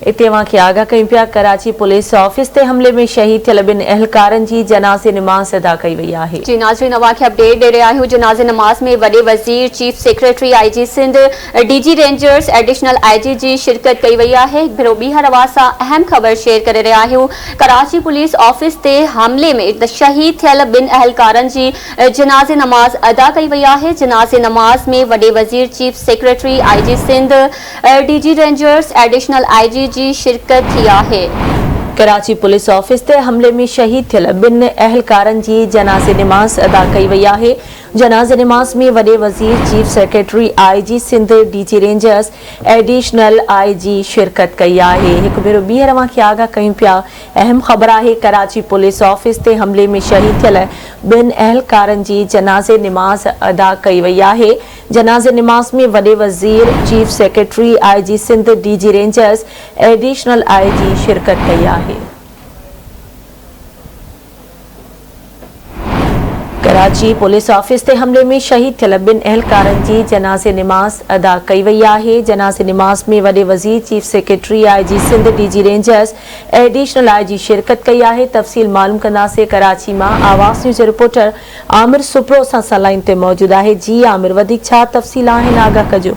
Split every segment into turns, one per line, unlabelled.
इतवां खे आगाह कयूं पिया। कराची पुलिस ऑफिस ते हमले में शहीद थियल ॿिनि अहलकारनि जी जनाज़े नमाज़ अदा कई वई आहे।
जी नाज़रीन, अवां खे अपडेट दे रहे आहियूं। जनाज़े नमाज में वॾे वज़ीर, chief secretary IG Sindh, DG rangers, additional IG जी शिरकत कई वई आहे। भेरो ॿीहर अवां सां अहम ख़बर शेयर करे रहिया आहियूं। कराची पुलिस ऑफिस ते हमले में शहीद थियल ॿिनि अहलकारनि जी जनाज़े नमाज अदा कई वई आहे। जनाज़े नमाज में वॾे वज़ीर, chief secretary IG Sindh, DG rangers, additional IG जी शिरकत थी आहे।
कराची पुलिस ऑफिस ते हमले में शहीद थियल ॿिनि अहलकारनि जी जनाज़े नमाज़ अदा कई वई आहे। जनाज़े नमाज में वॾे वज़ीर, chief secretary IG Sindh, DG rangers, additional IG शिरकत कई आहे। हिकु भेरो ॿीहर अवां खे आगाह कयूं पिया। अहम ख़बर आहे, कराची पुलिस ऑफिस ते हमले में शहीद थियल ॿिनि अहलकारनि जी जनाज़े नमाज अदा कई वई आहे। जनाज़े नमाज में वॾे वज़ीर, chief secretary IG Sindh, DG rangers, additional IG शिरकत कई आहे। कराची पुलिस ऑफिस ते हमले में शहीद थियल ॿिनि अहलकारनि जी जनाज़े नमाज अदा कई वई आहे। जनाज़े नमाज में वॾे वज़ीर, chief secretary IG Sindh, DG rangers, additional IG शिरकत कई आहे। तफ़सील मालूम कंदासीं। कराची मां आवाज़ न्यूज़ रिपोर्टर आमिर सुप्रो सां लाइन ते मौजूद आहे। जी आमिर, वधीक छा तफ़सील आहिनि, आगाह कजो।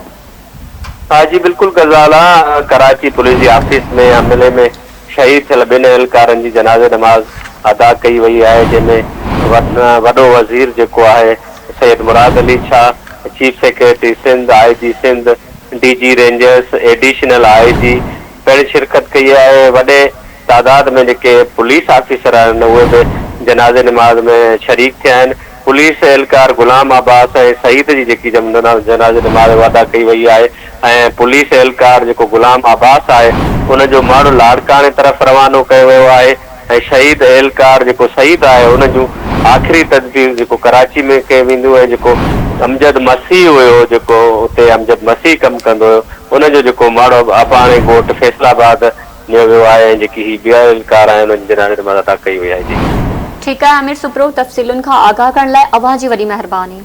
हाँ जी बिल्कुल गज़ाला, कराची पुलिस ऑफिस में हमले में शहीद थियल ॿिनि अहलकारनि जी जनाज़े नमाज अदा कई वई आहे, जंहिंमें वॾो वज़ीर जेको आहे Syed Murad Ali Shah, chief secretary Sindh, IG Sindh, DG rangers, additional IG पिणु शिरकत कई आहे। वॾे तादाद में जेके पुलिस ऑफिसर आहिनि उहे बि जनाज़े नमाज में शरीक थिया आहिनि। पुलिस एहलकार गुलाम अब्बास ऐं सईद जी जेकी जनाज़े नमाज अदा कई वई आहे ऐं पुलिस एहलकार जेको गुलाम अब्बास आहे उनजो माण्हू लाड़काने तरफ़ रवानो कयो वियो आहे ऐं शहीद एहलकार जेको सईद आहे उन जूं आख़िरी तदबीर जेको कराची में कयो वेंदो आहे, जेको अमजद मसीह हुयो, जेको उते अमजद मसीह कमु कंदो हुयो, उनजो जेको माण्हू अबाणे ॻोठ फैसलाबाद नियो वियो आहे ऐं जेकी ही ॿिया एहलकार आहिनि उन्हनि जनाज़े नमाज अदा कई वई आहे। जी
ठीकु आहे आमिर सुप्रो, तफ़सीलुनि खां आगाह करण लाइ अवां जी वॾी महिरबानी।